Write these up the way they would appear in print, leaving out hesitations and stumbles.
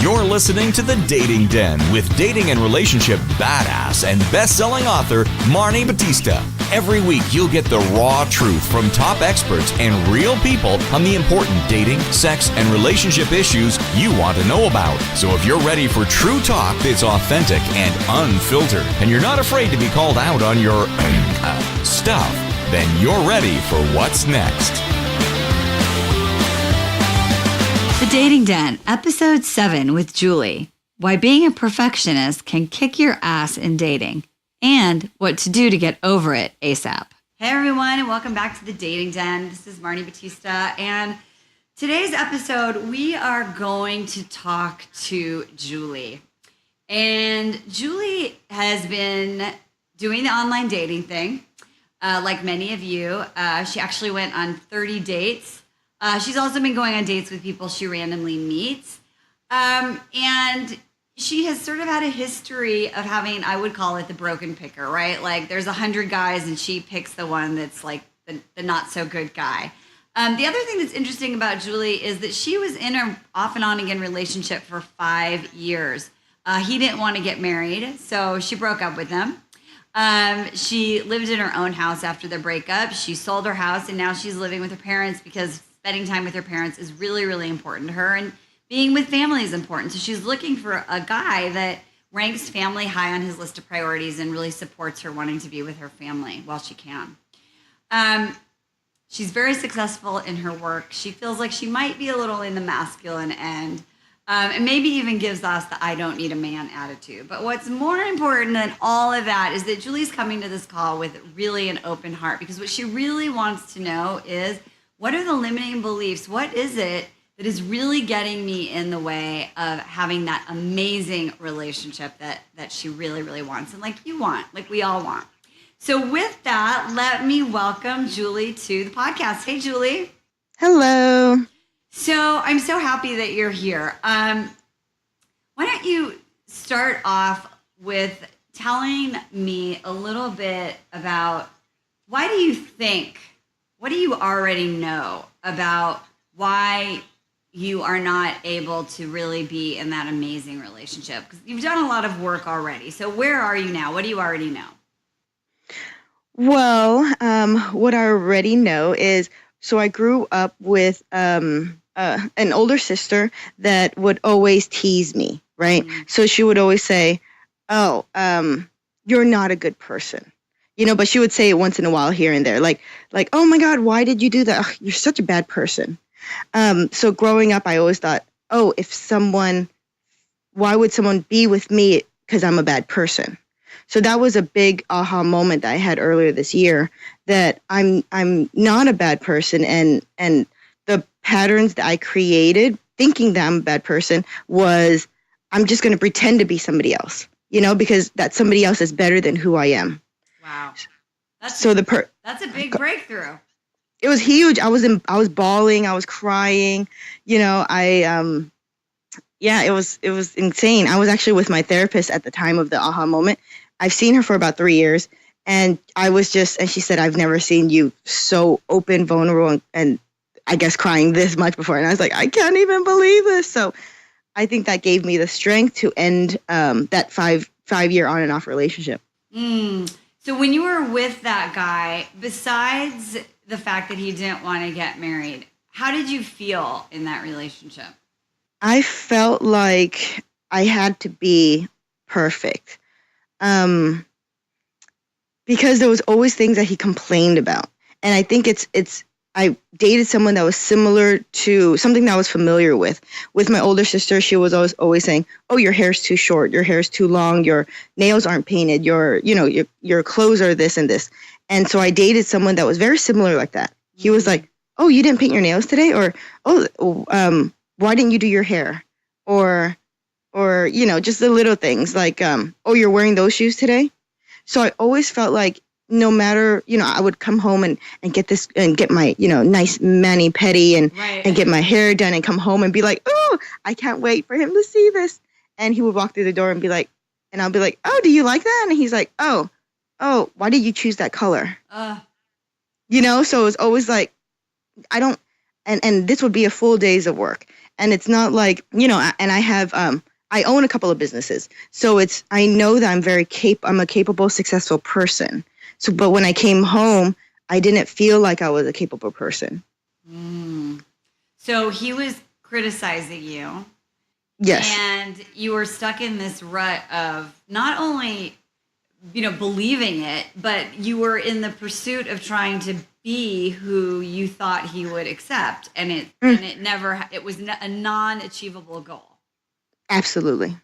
You're listening to The Dating Den with dating and relationship badass and best-selling author Marni Batista. Every week, you'll get the raw truth from top experts and real people on the important dating, sex, and relationship issues you want to know about. So if you're ready for true talk that's authentic and unfiltered, and you're not afraid to be called out on your stuff, then you're ready for what's next. The Dating Den, Episode 7 with Julie. Why being a perfectionist can kick your ass in dating, and what to do to get over it ASAP. Hey everyone, and welcome back to The Dating Den. This is Marni Batista, and today's episode, we are going to talk to Julie. And Julie has been doing the online dating thing, like many of you. She actually went on 30 dates. She's also been going on dates with people she randomly meets. And she has sort of had a history of having, I would call it the broken picker, right? Like there's 100 guys and she picks the one that's like the not so good guy. The other thing that's interesting about Julie is that she was in an off and on again relationship for 5 years. He didn't want to get married, so she broke up with him. She lived in her own house after their breakup. She sold her house and now she's living with her parents because spending time with her parents is really, really important to her, and being with family is important. So she's looking for a guy that ranks family high on his list of priorities and really supports her wanting to be with her family while she can. She's very successful in her work. She feels like she might be a little in the masculine end, and maybe even gives us the I don't need a man attitude. But what's more important than all of that is that Julie's coming to this call with really an open heart, because what she really wants to know is, what are the limiting beliefs? What is it that is really getting me in the way of having that amazing relationship that she really, really wants, and like you want, like we all want. So with that, let me welcome Julie to the podcast. Hey, Julie. Hello. So I'm so happy that you're here. Why don't you start off with telling me a little bit about what do you already know about why you are not able to really be in that amazing relationship? Because you've done a lot of work already. So where are you now? What do you already know? Well, what I already know is, so I grew up with an older sister that would always tease me, right? Mm-hmm. So she would always say, oh, you're not a good person. You know, but she would say it once in a while here and there, like, oh my God, why did you do that? Ugh, you're such a bad person. So growing up, I always thought, oh, why would someone be with me? Because I'm a bad person. So that was a big aha moment that I had earlier this year, that I'm not a bad person, and the patterns that I created thinking that I'm a bad person was, I'm just going to pretend to be somebody else, you know, because that somebody else is better than who I am. Wow. That's a big breakthrough. It was huge. I was bawling. I was crying. You know, it was insane. I was actually with my therapist at the time of the aha moment. I've seen her for about 3 years, and and she said, I've never seen you so open, vulnerable, and I guess crying this much before. And I was like, I can't even believe this. So I think that gave me the strength to end that five-year on and off relationship. So when you were with that guy, besides the fact that he didn't want to get married, how did you feel in that relationship? I felt like I had to be perfect, because there was always things that he complained about. And I think I dated someone that was similar to something that I was familiar with. With my older sister, she was always saying, oh, your hair's too short, your hair's too long, your nails aren't painted, your clothes are this and this. And so I dated someone that was very similar like that. He was like, oh, you didn't paint your nails today? Or, oh, why didn't you do your hair? Or, just the little things like, oh, you're wearing those shoes today? So I always felt like, no matter, I would come home and get this and get my, nice mani-pedi and get my hair done and come home and be like, oh, I can't wait for him to see this. And he would walk through the door and be like, and I'll be like, oh, do you like that? And he's like, oh, why did you choose that color? So it was always like, I don't, and this would be a full days of work. And it's not like, and I have, I own a couple of businesses. So I know that I'm a capable, successful person. So, but when I came home, I didn't feel like I was a capable person. So he was criticizing you. Yes. And you were stuck in this rut of not only, believing it, but you were in the pursuit of trying to be who you thought he would accept. And it was a non-achievable goal. Absolutely.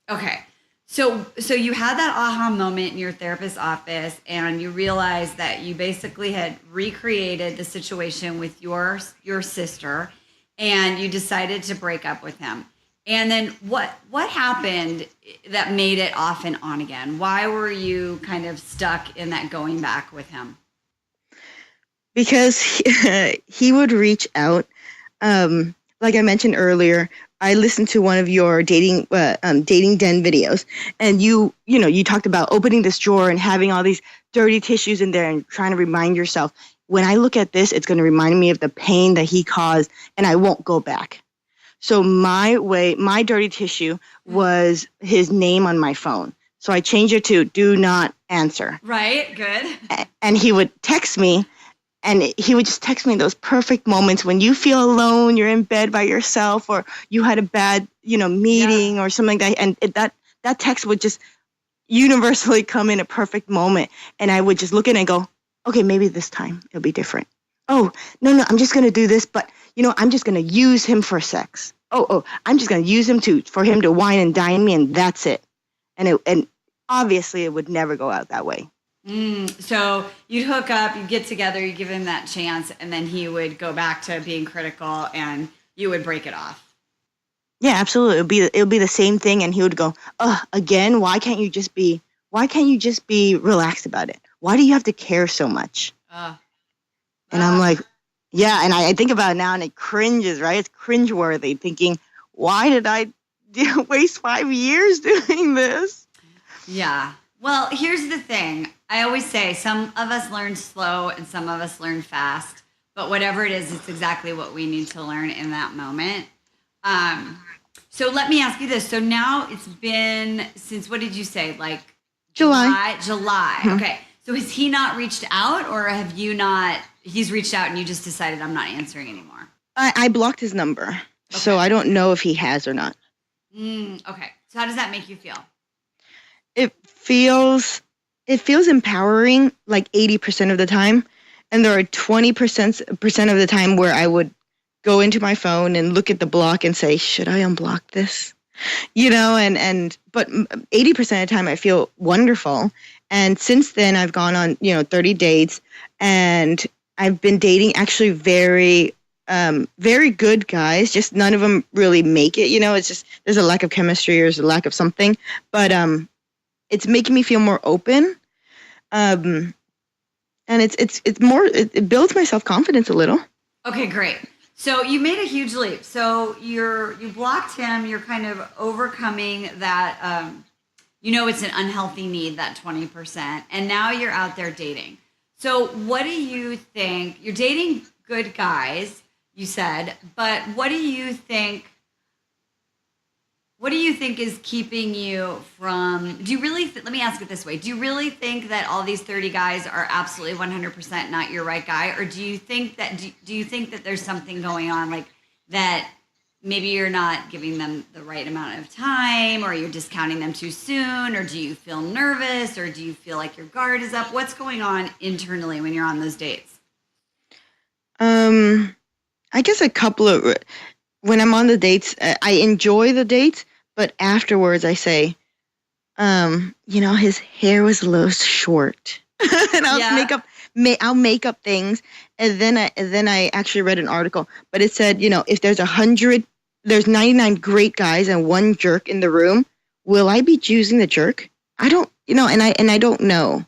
Okay. So you had that aha moment in your therapist's office, and you realized that you basically had recreated the situation with your sister, and you decided to break up with him. And then what happened that made it off and on again? Why were you kind of stuck in that going back with him? Because he would reach out. Like I mentioned earlier, I listened to one of your dating den videos, and you talked about opening this drawer and having all these dirty tissues in there and trying to remind yourself, when I look at this, it's going to remind me of the pain that he caused, and I won't go back. So my dirty tissue was his name on my phone. So I changed it to do not answer. Right, good. And he would text me, and he would just text me those perfect moments when you feel alone, you're in bed by yourself, or you had a bad, meeting or something like that. And that text would just universally come in a perfect moment. And I would just look at it and go, okay, maybe this time it'll be different. Oh, no, I'm just going to do this, but I'm just going to use him for sex. Oh, I'm just going to use him for him to wine and dine me, and that's it. And obviously it would never go out that way. So you'd hook up, you'd get together, you'd give him that chance, and then he would go back to being critical, and you would break it off. Yeah, absolutely. It'll be the same thing, and he would go, again, why can't you just be relaxed about it? Why do you have to care so much? And I'm like, yeah, and I think about it now, and it cringes, right? It's cringeworthy, thinking, why did I waste 5 years doing this? Yeah. Well, here's the thing. I always say some of us learn slow and some of us learn fast, but whatever it is, it's exactly what we need to learn in that moment. So let me ask you this. So now it's been since, what did you say? Like July. Mm-hmm. Okay. So has he not reached out, or have you not, he's reached out and you just decided I'm not answering anymore? I blocked his number. Okay. So I don't know if he has or not. Okay. So how does that make you feel? It feels empowering like 80% of the time. And there are 20% of the time where I would go into my phone and look at the block and say, should I unblock this? But 80% of the time I feel wonderful. And since then I've gone on, 30 dates, and I've been dating actually very, very good guys. Just none of them really make it. It's just, there's a lack of chemistry or there's a lack of something, but, it's making me feel more open. And it builds my self-confidence a little. Okay, great. So you made a huge leap. So you blocked him. You're kind of overcoming that, it's an unhealthy need, that 20%. And now you're out there dating. So what do you think? You're dating good guys, you said, but what do you think is keeping you from, let me ask it this way. Do you really think that all these 30 guys are absolutely 100% not your right guy? Or do you think that there's something going on, like that maybe you're not giving them the right amount of time, or you're discounting them too soon? Or do you feel nervous, or do you feel like your guard is up? What's going on internally when you're on those dates? I guess when I'm on the dates, I enjoy the dates, but afterwards I say, his hair was a little short, and I'll make up things, and then I actually read an article, but it said, if there's 99 great guys and one jerk in the room, will I be choosing the jerk? I don't, and I don't know.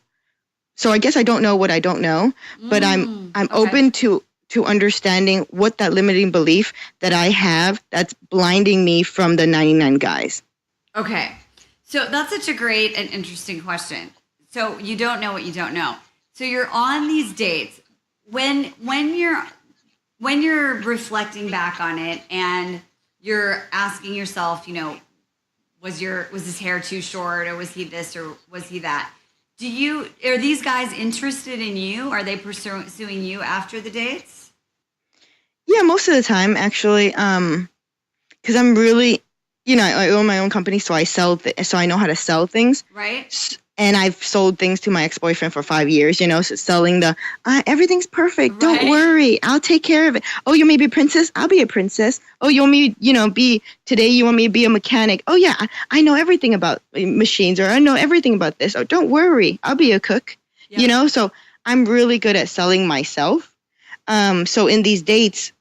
So I guess I don't know what I don't know, but I'm okay. Open to understanding what that limiting belief that I have that's blinding me from the 99 guys. Okay. So that's such a great and interesting question. So you don't know what you don't know. So you're on these dates. When you're reflecting back on it, and you're asking yourself, was his hair too short, or was he this, or was he that? Are these guys interested in you? Are they pursuing you after the dates? Yeah, most of the time, actually. Because I'm really, I own my own company, so so I know how to sell things. Right. And I've sold things to my ex-boyfriend for 5 years, so selling everything's perfect. Right. Don't worry. I'll take care of it. Oh, you want me to be a princess? I'll be a princess. Oh, you want me, today you want me to be a mechanic? Oh, yeah, I know everything about machines, or I know everything about this. Oh, don't worry. I'll be a cook, so I'm really good at selling myself. So in these dates,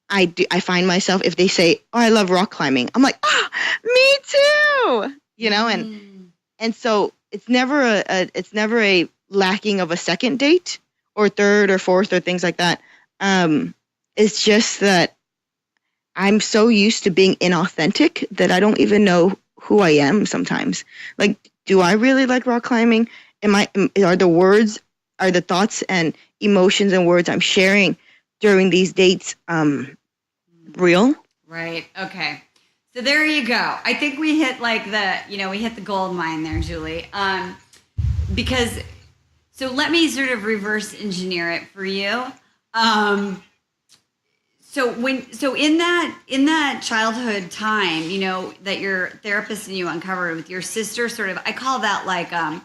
I find myself, if they say, oh, I love rock climbing, I'm like, oh, me too, and so it's never a lacking of a second date or third or fourth or things like that. It's just that I'm so used to being inauthentic that I don't even know who I am sometimes. Like, do I really like rock climbing? Are the thoughts and emotions and words I'm sharing during these dates real? Right. Okay. So there you go. I think we hit we hit the gold mine there, Julie. So let me sort of reverse engineer it for you. So in that childhood time, that your therapist and you uncovered with your sister, sort of, I call that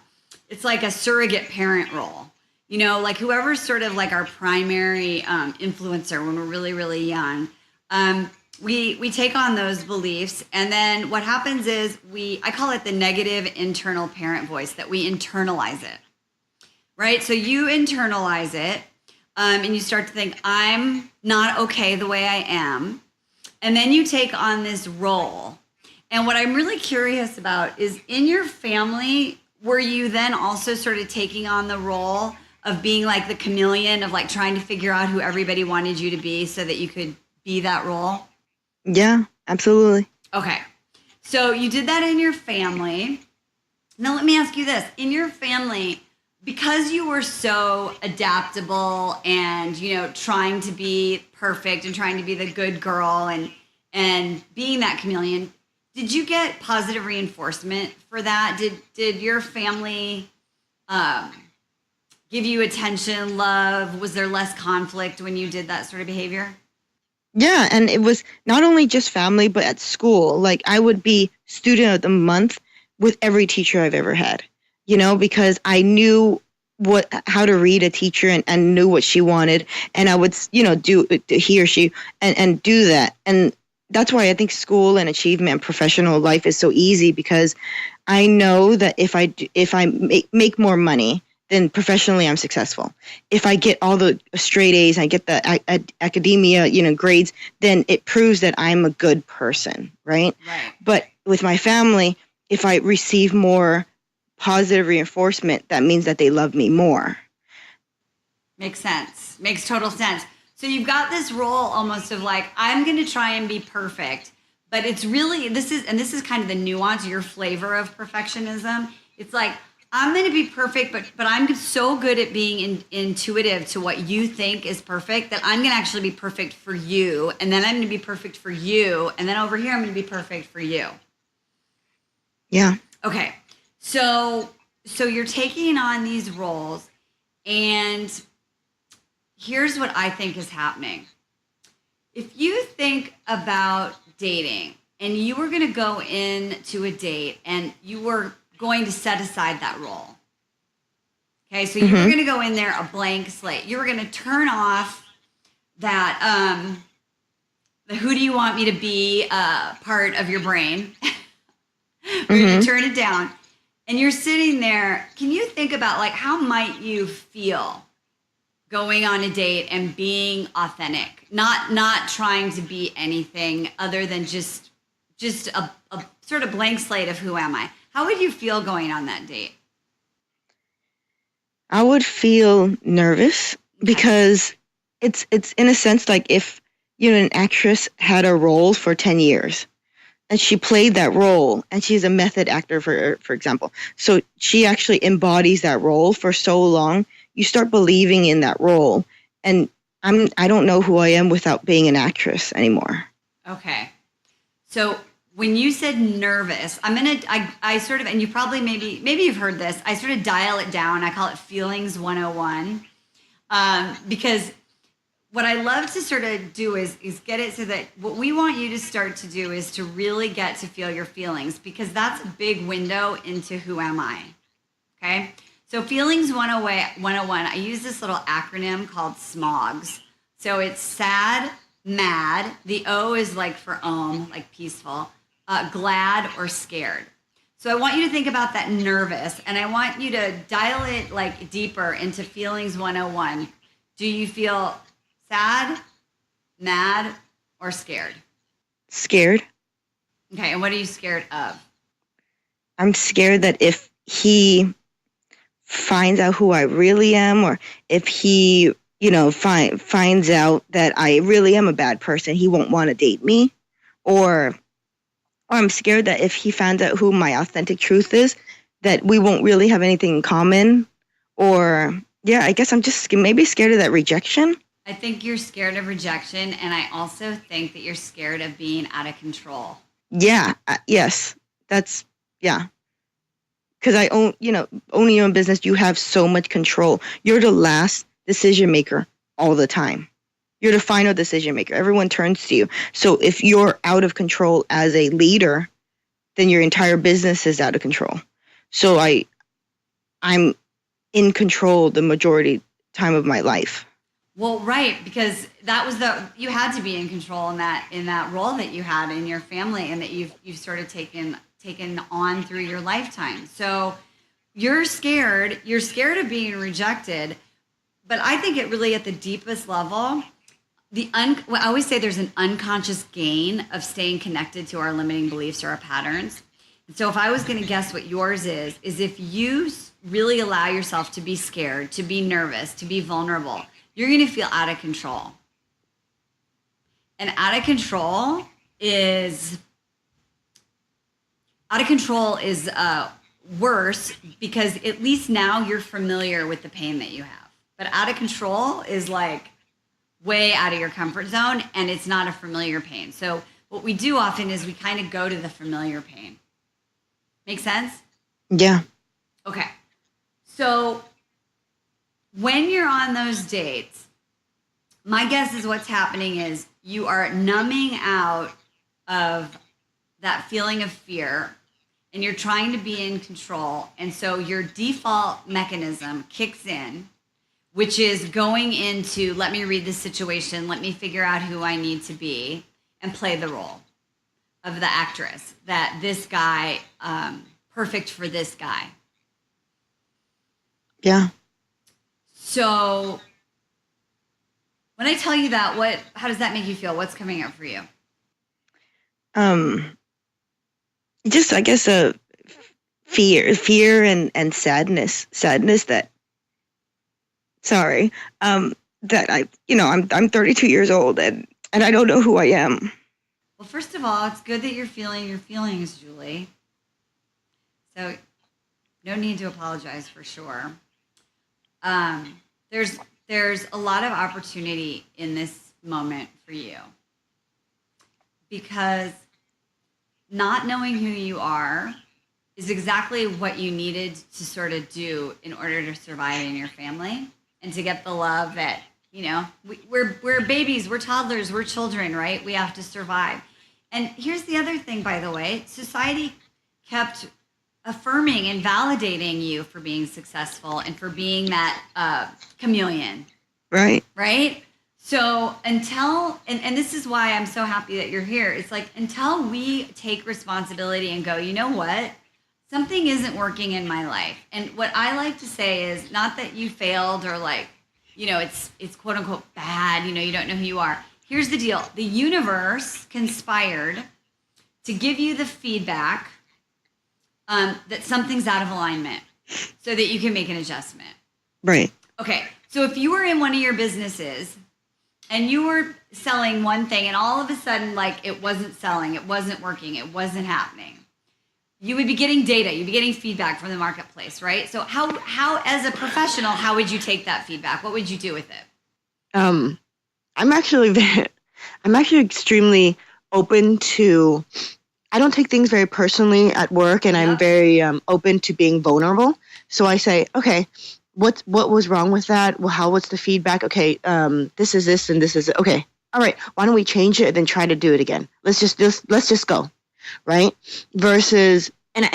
it's like a surrogate parent role. Like whoever's sort of like our primary influencer when we're really, really young. We take on those beliefs, and then what happens is I call it the negative internal parent voice, that we internalize it, right? So you internalize it, and you start to think, I'm not okay the way I am, and then you take on this role. And what I'm really curious about is, in your family, were you then also sort of taking on the role of being like the chameleon, of like trying to figure out who everybody wanted you to be so that you could be that role? Yeah, absolutely. Okay. So you did that in your family. Now let me ask you this. In your family, because you were so adaptable and, trying to be perfect and trying to be the good girl and being that chameleon, did you get positive reinforcement for that? Did your family give you attention, love? Was there less conflict when you did that sort of behavior? Yeah, and it was not only just family, but at school. Like, I would be student of the month with every teacher I've ever had, because I knew how to read a teacher and knew what she wanted. And I would, do he or she and do that. And that's why I think school and achievement and professional life is so easy, because I know that if I make more money, then professionally I'm successful. If I get all the straight A's and I get the academia, grades, then it proves that I'm a good person, right? Right. But with my family, if I receive more positive reinforcement, that means that they love me more. Makes sense. Makes total sense. So you've got this role almost of like, I'm going to try and be perfect, but it's really, this is kind of the nuance, your flavor of perfectionism. It's like, I'm going to be perfect, but I'm so good at being intuitive to what you think is perfect that I'm going to actually be perfect for you. And then I'm going to be perfect for you. And then over here, I'm going to be perfect for you. Yeah. Okay. So you're taking on these roles, and here's what I think is happening. If you think about dating and you were going to go into a date and you were going to set aside that role. Okay, so you were going to go in there a blank slate. You were going to turn off that the who do you want me to be part of your brain. We're going to turn it down. And you're sitting there. Can you think about like how might you feel going on a date and being authentic, not trying to be anything other than just a sort of blank slate of who am I? How would you feel going on that date? I would feel nervous because it's in a sense like if an actress had a role for 10 years and she played that role, and she's a method actor for example. So she actually embodies that role for so long, you start believing in that role. And I don't know who I am without being an actress anymore. Okay. So when you said nervous, I sort of, and you probably maybe you've heard this. I sort of dial it down. I call it feelings 101, because what I love to sort of do is get it so that what we want you to start to do is to really get to feel your feelings, because that's a big window into who am I. Okay. So feelings 101, I use this little acronym called SMOGS. So it's sad, mad. The O is like for like peaceful, glad or scared. So I want you to think about that nervous, and I want you to dial it like deeper into feelings 101. Do you feel sad, mad, or scared? Scared. Okay, and what are you scared of? I'm scared that if he finds out who I really am, or if he, finds out that I really am a bad person, he won't want to date me. Or I'm scared that if he finds out who my authentic truth is, that we won't really have anything in common. Or, yeah, I guess I'm just maybe scared of that rejection. I think you're scared of rejection, and I also think that you're scared of being out of control. Yeah, yes, that's, yeah. Because owning your own business, you have so much control. You're the last decision maker all the time. You're the final decision maker. Everyone turns to you. So if you're out of control as a leader, then your entire business is out of control. So I'm in control the majority time of my life. Well, right, because that was you had to be in control in that role that you had in your family, and that you've sort of taken on through your lifetime. So you're scared of being rejected, but I think it really at the deepest level, I always say there's an unconscious gain of staying connected to our limiting beliefs or our patterns. And so if I was going to guess what yours is if you really allow yourself to be scared, to be nervous, to be vulnerable, you're going to feel out of control. And out of control is worse, because at least now you're familiar with the pain that you have. But out of control is like way out of your comfort zone, and it's not a familiar pain. So what we do often is we kind of go to the familiar pain. Make sense? Yeah. Okay. So when you're on those dates, my guess is what's happening is you are numbing out of that feeling of fear, and you're trying to be in control. And so your default mechanism kicks in, which is going into, let me read the situation, let me figure out who I need to be, and play the role of the actress, that this guy, perfect for this guy. Yeah. So when I tell you that, how does that make you feel? What's coming up for you? Just, I guess, fear and sadness that, that I'm 32 years old and I don't know who I am. Well, first of all, it's good that you're feeling your feelings, Julie. So no need to apologize, for sure. There's a lot of opportunity in this moment for you, because not knowing who you are is exactly what you needed to sort of do in order to survive in your family and to get the love that, we're babies, we're toddlers, we're children, right? We have to survive. And here's the other thing, by the way, society kept affirming and validating you for being successful and for being that chameleon. Right. Right? So until, and this is why I'm so happy that you're here. It's like, until we take responsibility and go, you know what? Something isn't working in my life. And what I like to say is not that you failed or it's quote unquote bad, you don't know who you are. Here's the deal. The universe conspired to give you the feedback that something's out of alignment so that you can make an adjustment. Right. Okay. So if you were in one of your businesses and you were selling one thing and all of a sudden, it wasn't selling, it wasn't working, it wasn't happening, you would be getting data, you'd be getting feedback from the marketplace, right? So how as a professional, how would you take that feedback? What would you do with it? I'm actually extremely open to, I don't take things very personally at work, and I'm very open to being vulnerable. So I say, okay, what was wrong with that? Well, what's the feedback? Okay, this is this and this is it. Okay, all right. Why don't we change it and then try to do it again? Let's just go, right? Versus, and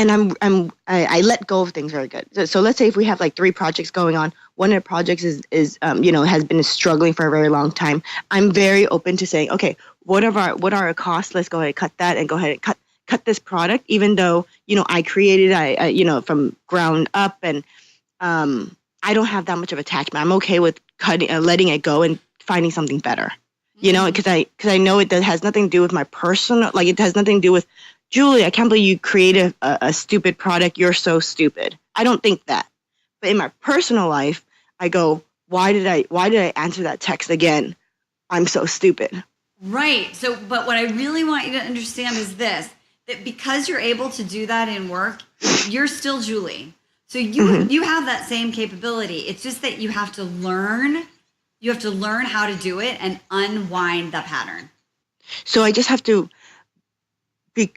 I let go of things very good. So let's say if we have like 3 projects going on, one of the projects is has been struggling for a very long time. I'm very open to saying, okay, what are our costs? Let's go ahead and cut that and go ahead and cut this product, even though I created I from ground up, and I don't have that much of attachment. I'm okay with letting it go and finding something better, because I know it has nothing to do with my personal, like it has nothing to do with, Julie, I can't believe you created a stupid product. You're so stupid. I don't think that. But in my personal life, I go, why did I answer that text again? I'm so stupid. Right. So, but what I really want you to understand is this, that because you're able to do that in work, you're still Julie. So you have that same capability. It's just that you have to learn how to do it and unwind the pattern. So I just have to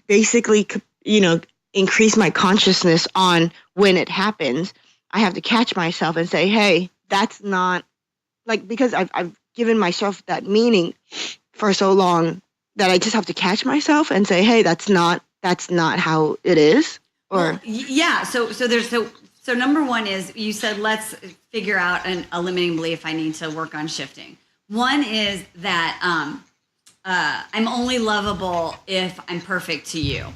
basically, increase my consciousness on when it happens. I have to catch myself and say, hey, that's not, like, because I've given myself that meaning for so long that I just have to catch myself and say, hey, that's not how it is. Or yeah. So number one is, you said, let's figure out a limiting belief I need to work on shifting. One is that I'm only lovable if I'm perfect to you.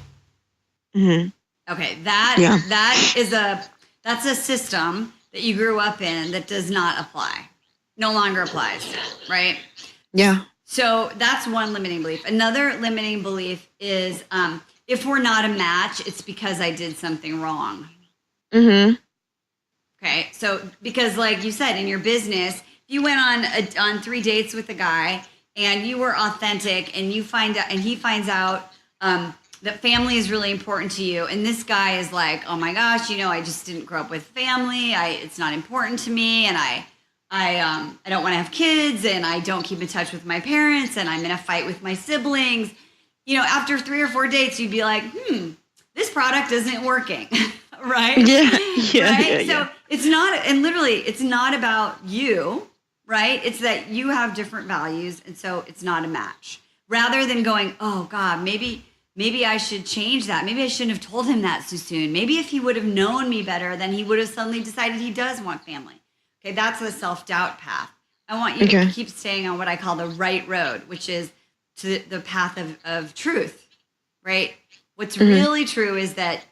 Mm-hmm. Okay, that's a system that you grew up in that does not apply, no longer applies, right? Yeah. So that's one limiting belief. Another limiting belief is if we're not a match, it's because I did something wrong. Mm-hmm. Okay, so because like you said, in your business, you went on 3 dates with a guy and you were authentic, and he finds out that family is really important to you, and this guy is like, oh my gosh, I just didn't grow up with family. It's not important to me, and I don't want to have kids, and I don't keep in touch with my parents, and I'm in a fight with my siblings. After 3 or 4 dates, you'd be like, this product isn't working, right? Yeah. Right? Yeah. So it's not, and literally, it's not about you, right? It's that you have different values, and so it's not a match. Rather than going, oh God, maybe I should change that. Maybe I shouldn't have told him that so soon. Maybe if he would have known me better, then he would have suddenly decided he does want family. Okay, that's a self-doubt path. I want you to keep staying on what I call the right road, which is to the path of truth, right? What's really true is that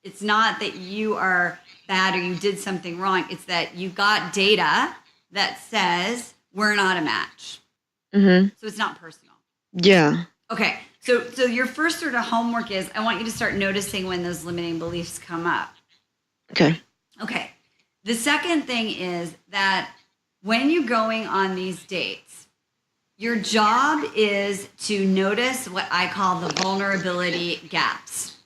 it's not that you are bad or you did something wrong. It's that you got data that says we're not a match. Mm-hmm. So it's not personal. Yeah. Okay. So your first sort of homework is, I want you to start noticing when those limiting beliefs come up. Okay. Okay. The second thing is that when you're going on these dates, your job is to notice what I call the vulnerability gaps.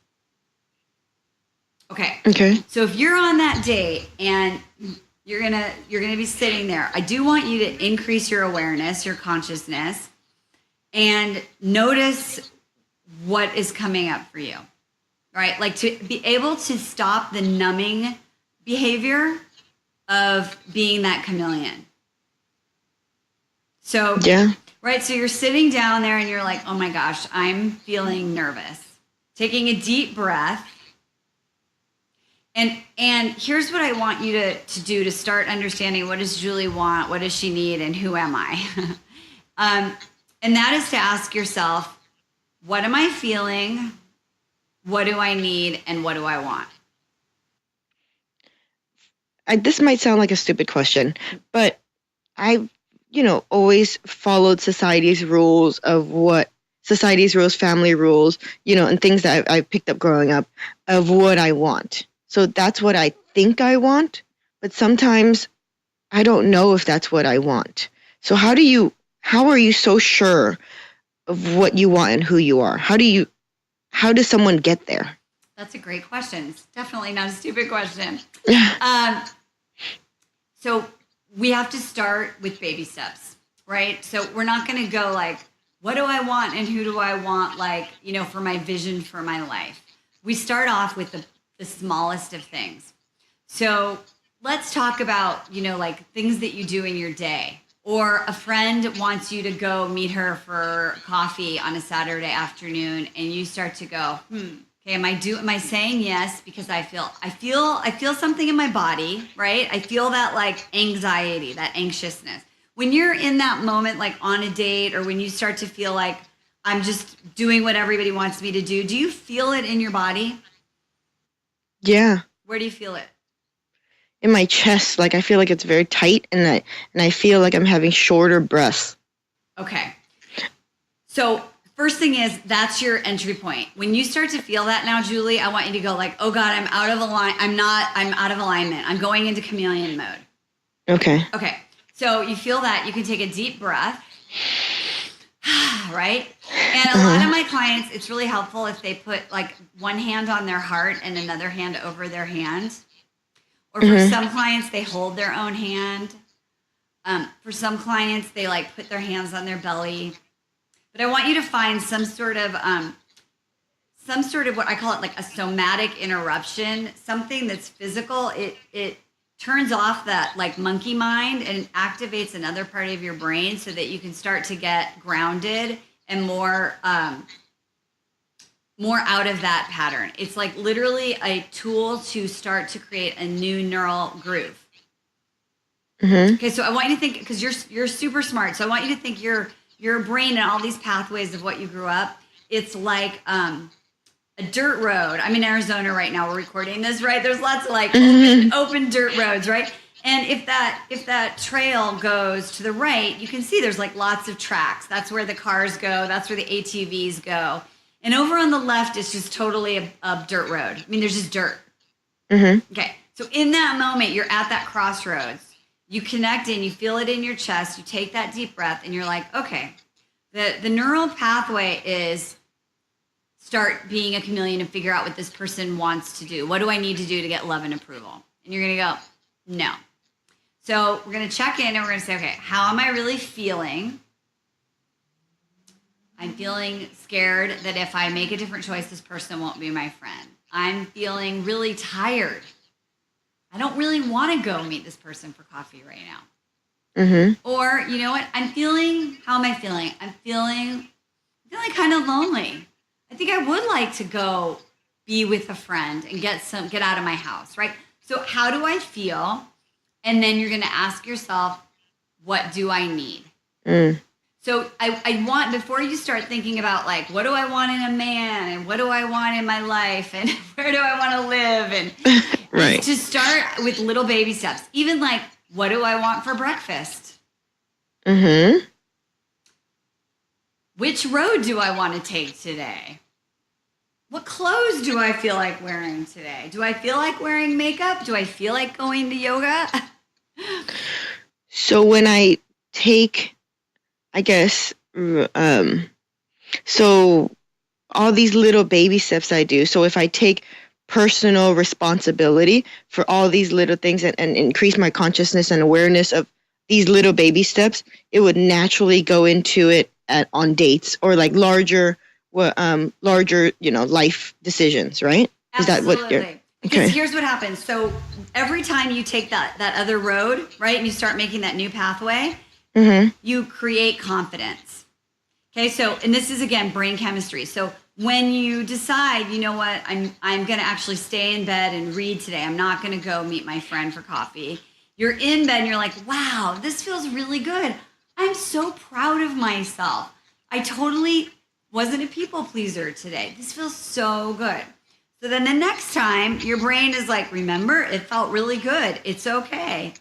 Okay. Okay. So if you're on that date and you're gonna be sitting there, I do want you to increase your awareness, your consciousness, and notice what is coming up for you, right? Like to be able to stop the numbing behavior of being that chameleon. So, yeah. Right. So you're sitting down there and you're like, oh my gosh, I'm feeling nervous. Taking a deep breath. And here's what I want you to do to start understanding, what does Julie want? What does she need? And who am I? And that is to ask yourself, what am I feeling? What do I need? And what do I want? This might sound like a stupid question, but I've, always followed society's rules, family rules, and things that I've picked up growing up of what I want. So that's what I think I want, but sometimes I don't know if that's what I want. So how are you so sure of what you want and who you are? How does someone get there? That's a great question. It's definitely not a stupid question. So we have to start with baby steps, right? So we're not going to go like what do I want and who do I want, like, for my vision for my life? We start off with the smallest of things. So let's talk about, like things that you do in your day. Or a friend wants you to go meet her for coffee on a Saturday afternoon, and you start to go, okay, am I saying yes because I feel something in my body, right? I feel that like anxiety, that anxiousness. When you're in that moment, like on a date, or when you start to feel like I'm just doing what everybody wants me to do you feel it in your body? Yeah. Where do you feel it? In my chest, like I feel like it's very tight, and I feel like I'm having shorter breaths. Okay. So first thing is, that's your entry point. When you start to feel that now, Julie, I want you to go like, oh God, I'm out of alignment. I'm going into chameleon mode. Okay. Okay. So you feel that, you can take a deep breath, right? And a lot of my clients, it's really helpful if they put like one hand on their heart and another hand over their hand. Or for some clients, they hold their own hand. For some clients, they like put their hands on their belly. But I want you to find some sort of what I call it, like a somatic interruption, something that's physical. It turns off that like monkey mind and activates another part of your brain so that you can start to get grounded and more out of that pattern. It's like literally a tool to start to create a new neural groove. Okay, so I want you to think, because you're super smart, so I want you to think your brain and all these pathways of what you grew up, it's like a dirt road. I'm in Arizona right now, we're recording this, right? There's lots of like open dirt roads, right? And if that trail goes to the right, you can see there's like lots of tracks. That's where the cars go, that's where the ATVs go. And over on the left is just totally a dirt road. I mean, there's just dirt. Okay, so in that moment, you're at that crossroads. You connect in, you feel it in your chest, you take that deep breath, and you're like, okay, the neural pathway is start being a chameleon and figure out what this person wants to do. What do I need to do to get love and approval? And you're going to go, no. So we're going to check in and we're going to say, okay, how am I really feeling? I'm feeling scared that if I make a different choice, this person won't be my friend. I'm feeling really tired. I don't really want to go meet this person for coffee right now. Or, you know what? How am I feeling? I'm feeling kind of lonely. I think I would like to go be with a friend and get out of my house, right? So how do I feel? And then you're going to ask yourself, what do I need? So I want, before you start thinking about like, what do I want in a man and what do I want in my life and where do I want to live? And right. To start with little baby steps, even like, what do I want for breakfast? Which road do I want to take today? What clothes do I feel like wearing today? Do I feel like wearing makeup? Do I feel like going to yoga? So when I take, I guess, so all these little baby steps I do. So if I take personal responsibility for all these little things and increase my consciousness and awareness of these little baby steps, it would naturally go into it on dates or like larger, life decisions, right? Absolutely. Is that what you're... Because here's what happens. So every time you take that other road, right, and you start making that new pathway, you create confidence. Okay, so, and this is, again, brain chemistry. So when you decide, you know what, I'm going to actually stay in bed and read today. I'm not going to go meet my friend for coffee. You're in bed and you're like, wow, this feels really good. I'm so proud of myself. I totally wasn't a people pleaser today. This feels so good. So then the next time your brain is like, remember, it felt really good. It's okay.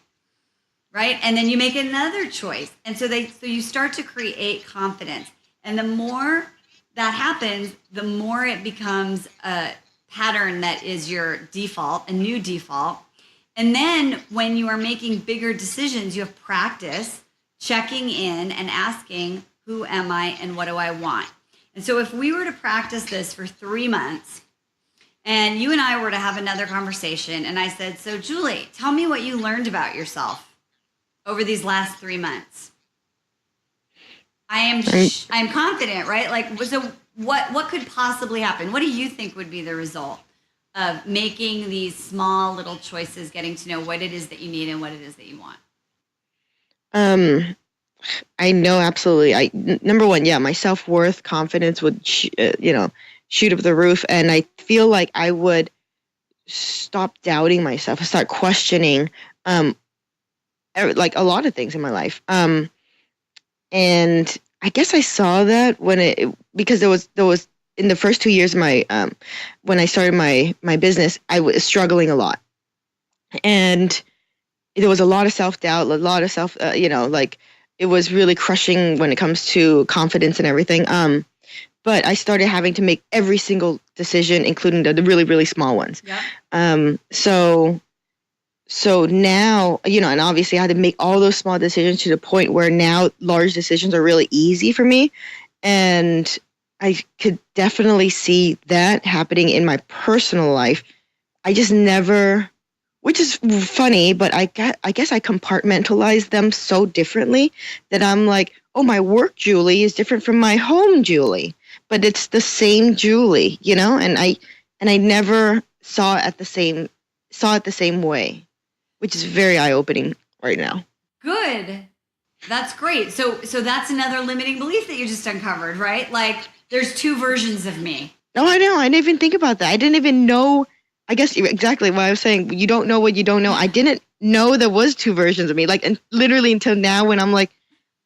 Right? And then you make another choice. And so you start to create confidence. And the more that happens, the more it becomes a pattern that is your default, a new default. And then when you are making bigger decisions, you have practice checking in and asking, who am I and what do I want? And so if we were to practice this for 3 months, and you and I were to have another conversation, and I said, so Julie, tell me what you learned about yourself over these last 3 months. I'm confident, right? Like, so what could possibly happen? What do you think would be the result of making these small little choices, getting to know what it is that you need and what it is that you want? I know absolutely. Number one, yeah, my self-worth, confidence would, shoot up the roof, and I feel like I would stop doubting myself, start questioning, like a lot of things in my life. And I guess I saw that because there was in the first 2 years of my when I started my business, I was struggling a lot, and there was a lot of self-doubt, a lot of like it was really crushing when it comes to confidence and everything. But I started having to make every single decision, including the really, really small ones. Yeah. So now, and obviously I had to make all those small decisions to the point where now large decisions are really easy for me. And I could definitely see that happening in my personal life. I just never, which is funny, but I guess I compartmentalize them so differently that I'm like, oh, my work Julie is different from my home Julie, but it's the same Julie, and I never saw it the same way, which is very eye-opening right now. Good. That's great. So that's another limiting belief that you just uncovered, right? Like, there's two versions of me. No, I know. I didn't even think about that. I didn't even know. I guess exactly what I was saying. You don't know what you don't know. I didn't know there was two versions of me. Like, and literally until now, when I'm like,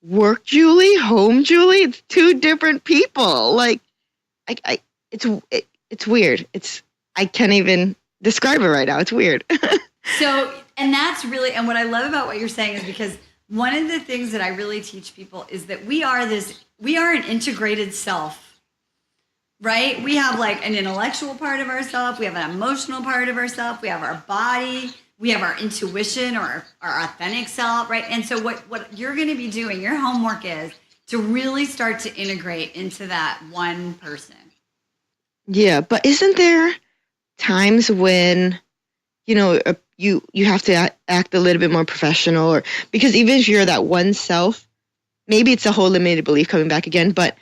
work Julie, home Julie, it's two different people. Like, it's weird. I can't even describe it right now. It's weird. So, and that's really, and what I love about what you're saying is because one of the things that I really teach people is that we are an integrated self, right? We have like an intellectual part of ourself. We have an emotional part of ourself. We have our body. We have our intuition or our authentic self, right? And so what you're going to be doing, your homework is to really start to integrate into that one person. Yeah, but isn't there times when, you have to act a little bit more professional, or because even if you're that one self, maybe it's a whole limited belief coming back again, but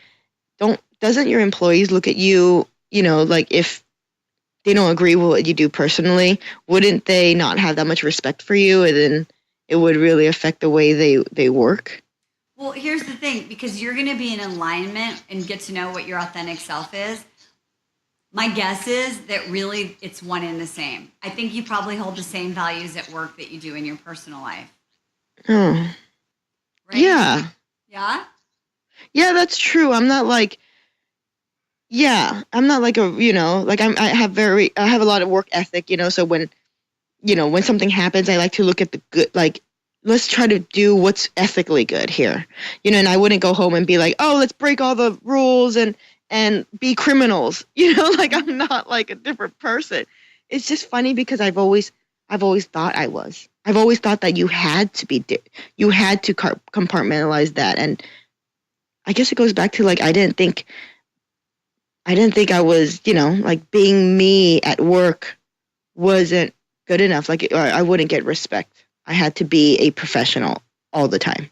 doesn't your employees look at you, like if they don't agree with what you do personally, wouldn't they not have that much respect for you, and then it would really affect the way they work? Well, here's the thing, because you're going to be in alignment and get to know what your authentic self is. My guess is that really it's one and the same. I think you probably hold the same values at work that you do in your personal life. Oh. Right? Yeah. Yeah? Yeah, that's true. I'm not like a, like I have a lot of work ethic, so when something happens, I like to look at the good, like, let's try to do what's ethically good here, and I wouldn't go home and be like, oh, let's break all the rules and be criminals, like I'm not like a different person. It's just funny because I've always thought I was. I've always thought that you had to you had to compartmentalize that, and I guess it goes back to like I didn't think I was, like being me at work wasn't good enough. Like, or I wouldn't get respect. I had to be a professional all the time.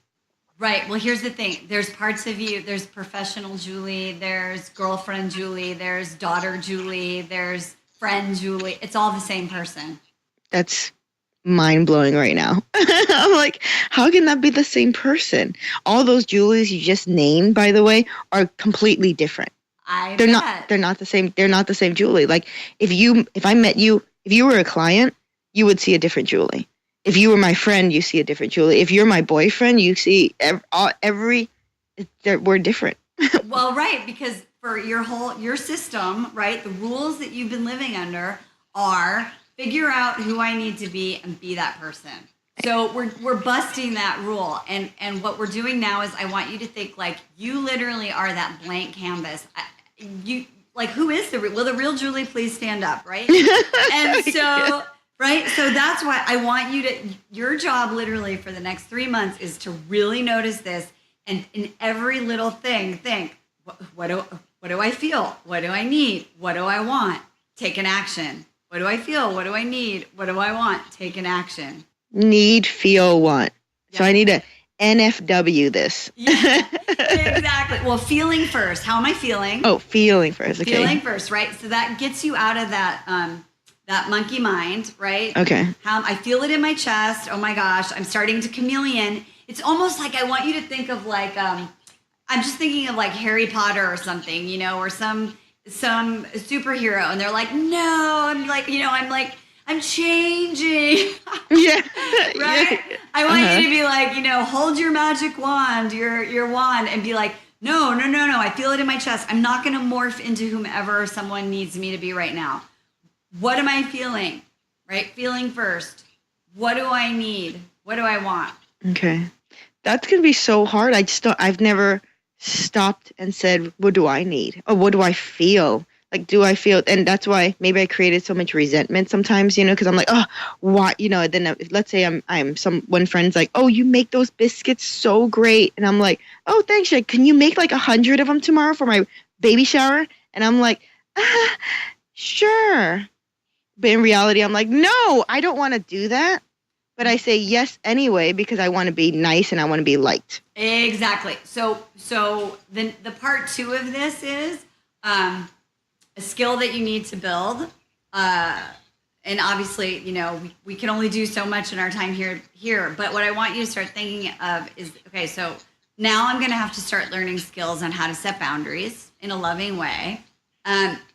Right. Well, here's the thing. There's parts of you. There's professional Julie. There's girlfriend Julie. There's daughter Julie. There's friend Julie. It's all the same person. That's mind-blowing right now. I'm like, how can that be the same person? All those Julies you just named, by the way, are completely different. They're not the same. They're not the same Julie. Like if I met you, if you were a client, you would see a different Julie. If you were my friend, you see a different Julie. If you're my boyfriend, you see we're different. Well, right, because for your system, right, the rules that you've been living under are figure out who I need to be and be that person. So we're busting that rule, and what we're doing now is I want you to think like you literally are that blank canvas. You like, who is the real Julie? Please stand up, right? And so. Right? So that's why I want you to, your job literally for the next 3 months is to really notice this, and in every little thing, think, what do I feel? What do I need? What do I want? Take an action. What do I feel? What do I need? What do I want? Take an action. Need, feel, want. Yeah. So I need to NFW this. Yeah, exactly. Well, feeling first. How am I feeling? Oh, feeling first. Okay. Feeling first, right? So that gets you out of that that monkey mind, right? Okay. How I feel it in my chest. Oh my gosh, I'm starting to chameleon. It's almost like I want you to think of like I'm just thinking of like Harry Potter or something, you know, or some superhero, and they're like, no, I'm changing. Yeah. Right? Yeah. I want you to be like, you know, hold your magic wand, your wand, and be like, no. I feel it in my chest. I'm not going to morph into whomever someone needs me to be right now. What am I feeling? Right? Feeling first. What do I need? What do I want? Okay. That's going to be so hard. I've never stopped and said, what do I need? Or what do I feel? Like, do I feel, and that's why maybe I created so much resentment sometimes, you know, because I'm like, oh, why, you know, then let's say one friend's like, oh, you make those biscuits so great. And I'm like, oh, thanks. Like, can you make like 100 of them tomorrow for my baby shower? And I'm like, sure. But in reality, I'm like, no, I don't want to do that. But I say yes anyway because I want to be nice and I want to be liked. Exactly. So then the part 2 of this is a skill that you need to build. And obviously, you know, we can only do so much in our time here. But what I want you to start thinking of is, okay, so now I'm going to have to start learning skills on how to set boundaries in a loving way.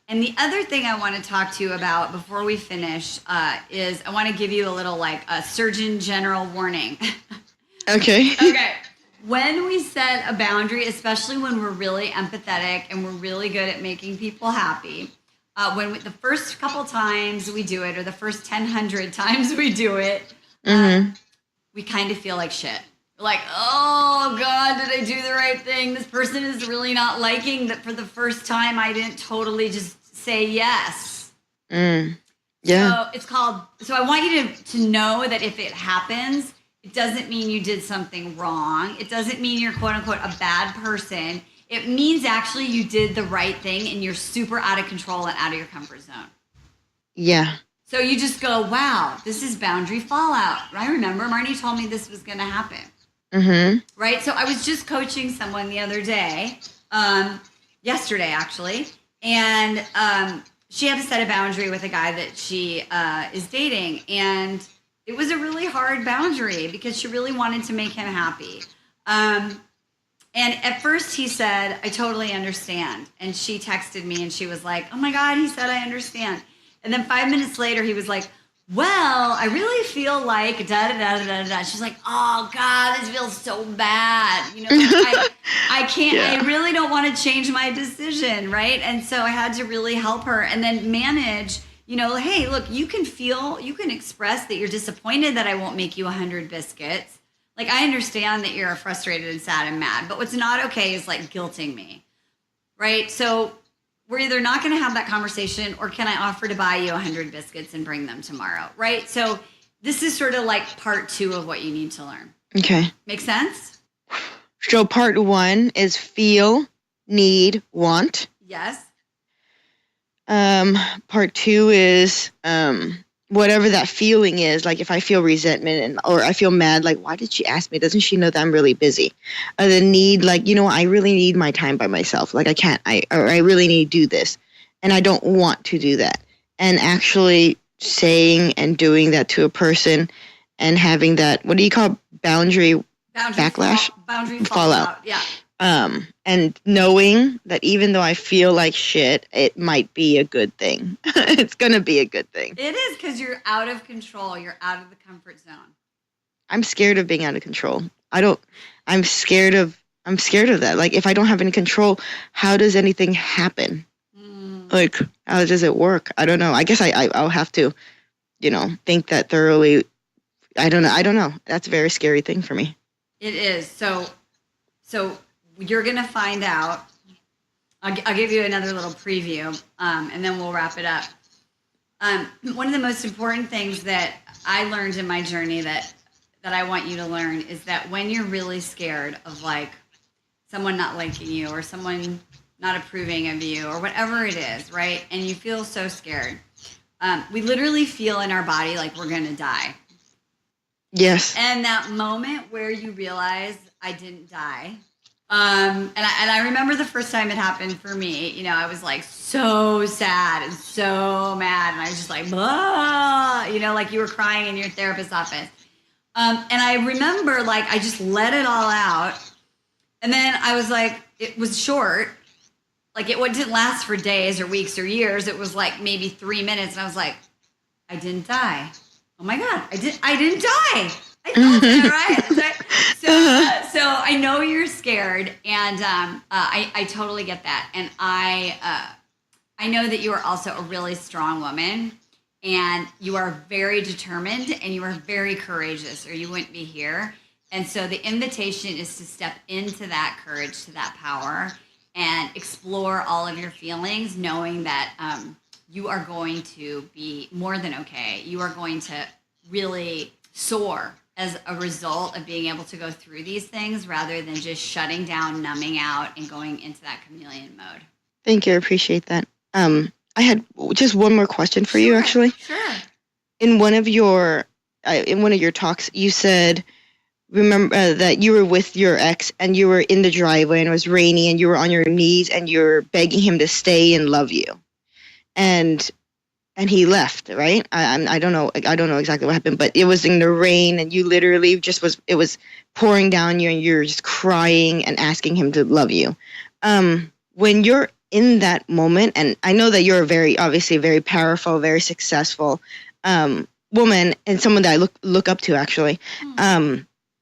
And the other thing I want to talk to you about before we finish is I want to give you a little like a Surgeon General warning. Okay. Okay. When we set a boundary, especially when we're really empathetic and we're really good at making people happy, the first couple times we do it or the first 100 times we do it, we kind of feel like shit. We're like, oh God, did I do the right thing? This person is really not liking that for the first time I didn't totally just say yes. Yeah. So I want you to know that if it happens, it doesn't mean you did something wrong. It doesn't mean you're quote unquote a bad person. It means actually you did the right thing and you're super out of control and out of your comfort zone. Yeah. So you just go, wow, this is boundary fallout. I remember Marni told me this was going to happen. Right? So I was just coaching someone the other day, yesterday actually, and she had to set a boundary with a guy that she is dating. And it was a really hard boundary because she really wanted to make him happy. And at first he said, I totally understand. And she texted me and she was like, oh my God, he said, I understand. And then 5 minutes later, he was like, well, I really feel like da-da-da-da-da-da. She's like, oh God, this feels so bad. You know, I can't, I really don't want to change my decision, right? And so I had to really help her and then manage, you know, hey, look, you can express that you're disappointed that I won't make you 100 biscuits. Like, I understand that you're frustrated and sad and mad, but what's not okay is like guilting me, right? So we're either not going to have that conversation or can I offer to buy you 100 biscuits and bring them tomorrow, right? So this is sort of like part 2 of what you need to learn. Okay. Make sense? So part 1 is feel, need, want. Yes. Part 2 is whatever that feeling is. Like if I feel resentment or I feel mad, like why did she ask me? Doesn't she know that I'm really busy? The need, like, you know, I really need my time by myself. Like I really need to do this, and I don't want to do that. And actually saying and doing that to a person, and having that, what do you call it? Boundary backlash, boundary fallout. Yeah. And knowing that even though I feel like shit, it might be a good thing. It's going to be a good thing. It is, because you're out of control. You're out of the comfort zone. I'm scared of being out of control. I'm scared of that. Like, if I don't have any control, how does anything happen? Like, how does it work? I don't know. I guess I'll have to, you know, think that thoroughly. I don't know. That's a very scary thing for me. It is. So you're going to find out. I'll give you another little preview, and then we'll wrap it up. One of the most important things that I learned in my journey that I want you to learn is that when you're really scared of like someone not liking you or someone not approving of you or whatever it is, right? And you feel so scared. We literally feel in our body like we're going to die. Yes. And that moment where you realize I didn't die. And I remember the first time it happened for me, you know, I was like so sad and so mad. And I was just like, blah, you know, like you were crying in your therapist's office. And I remember like I just let it all out. And then I was like, it was short. Like it didn't last for days or weeks or years. It was like maybe 3 minutes. And I was like, I didn't die. Oh my God, I didn't die. I thought that, right? So I know you're scared, and I totally get that. And I know that you are also a really strong woman, and you are very determined, and you are very courageous, or you wouldn't be here. And so the invitation is to step into that courage, to that power, and explore all of your feelings, knowing that you are going to be more than okay. You are going to really soar as a result of being able to go through these things rather than just shutting down, numbing out, and going into that chameleon mode. Thank you. I appreciate that. I had just one more question for you, actually. Sure. In one of your talks, you said, remember that you were with your ex and you were in the driveway and it was rainy and you were on your knees and you were begging him to stay and love you, and he left, right? I don't know exactly what happened, but it was in the rain and you literally it was pouring down you and you're just crying and asking him to love you. When you're in that moment, and I know that you're obviously very powerful, very successful woman, and someone that I look up to, actually.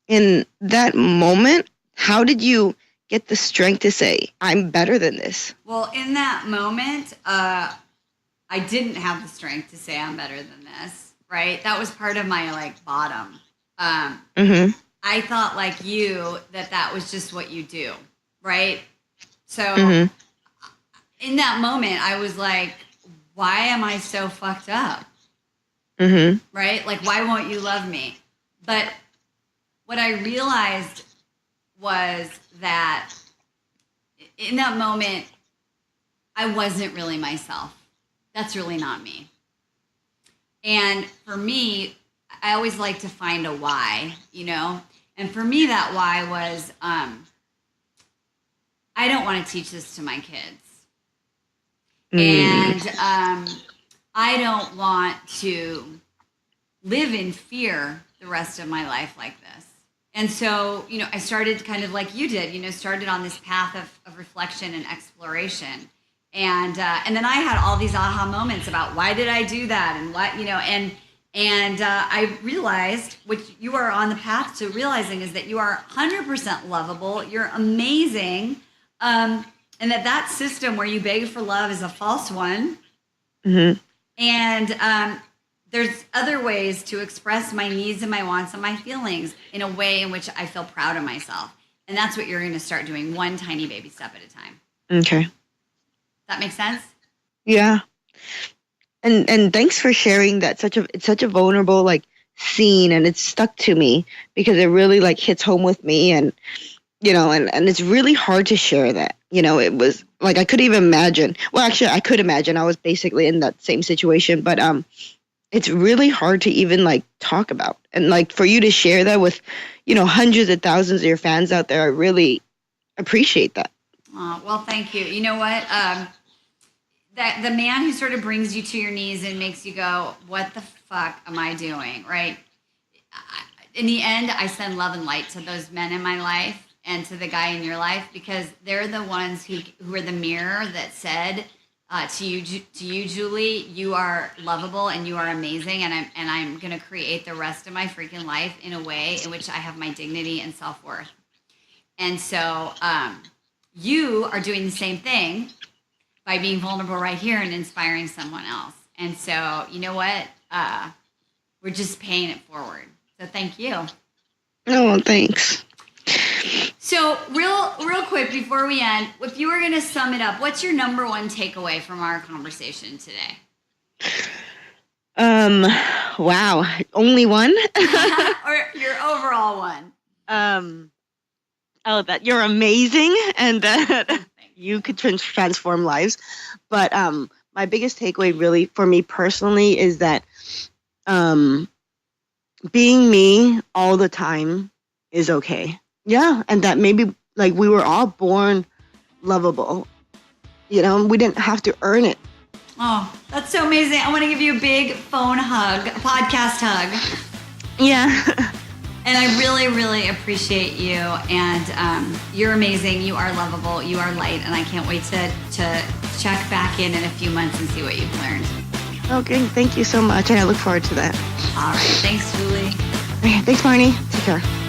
In that moment, how did you get the strength to say, I'm better than this? Well, in that moment, I didn't have the strength to say I'm better than this, right? That was part of my like bottom. I thought like you that was just what you do, right? So in that moment, I was like, why am I so fucked up? Right? Like, why won't you love me? But what I realized was that in that moment, I wasn't really myself. That's really not me. And for me, I always like to find a why, you know? And for me, that why was, I don't want to teach this to my kids. And I don't want to live in fear the rest of my life like this. And so, you know, I started kind of like you did, you know, started on this path of reflection and exploration. And then I had all these aha moments about why did I do that and what, you know, and I realized what you are on the path to realizing is that you are 100% lovable. You're amazing. And that system where you beg for love is a false one. And there's other ways to express my needs and my wants and my feelings in a way in which I feel proud of myself. And that's what you're going to start doing, one tiny baby step at a time. Okay. That makes sense? Yeah. And thanks for sharing that. It's such a vulnerable like scene, and it's stuck to me because it really like hits home with me, and you know, and it's really hard to share that. You know, it was like I couldn't even imagine. Well, actually I could imagine. I was basically in that same situation, but it's really hard to even like talk about. And like for you to share that with, you know, hundreds of thousands of your fans out there, I really appreciate that. Oh, well, thank you. You know what? That the man who sort of brings you to your knees and makes you go, what the fuck am I doing? Right? In the end, I send love and light to those men in my life and to the guy in your life, because they're the ones who are the mirror that said to you, Julie, you are lovable and you are amazing, and I'm going to create the rest of my freaking life in a way in which I have my dignity and self-worth. And so you are doing the same thing by being vulnerable right here and inspiring someone else. And so, you know what? We're just paying it forward. So thank you. Oh, thanks. So real quick before we end, if you were going to sum it up, what's your number one takeaway from our conversation today? Wow. Only one? Or your overall one? That you're amazing and that you could transform lives. But my biggest takeaway really for me personally is that being me all the time is okay. Yeah, and that maybe like we were all born lovable. You know, we didn't have to earn it. Oh, that's so amazing. I want to give you a big phone hug, a podcast hug. Yeah. And I really, really appreciate you. And you're amazing. You are lovable. You are light. And I can't wait to check back in a few months and see what you've learned. Okay, thank you so much. And I look forward to that. All right. Thanks, Julie. Okay, thanks, Marni. Take care.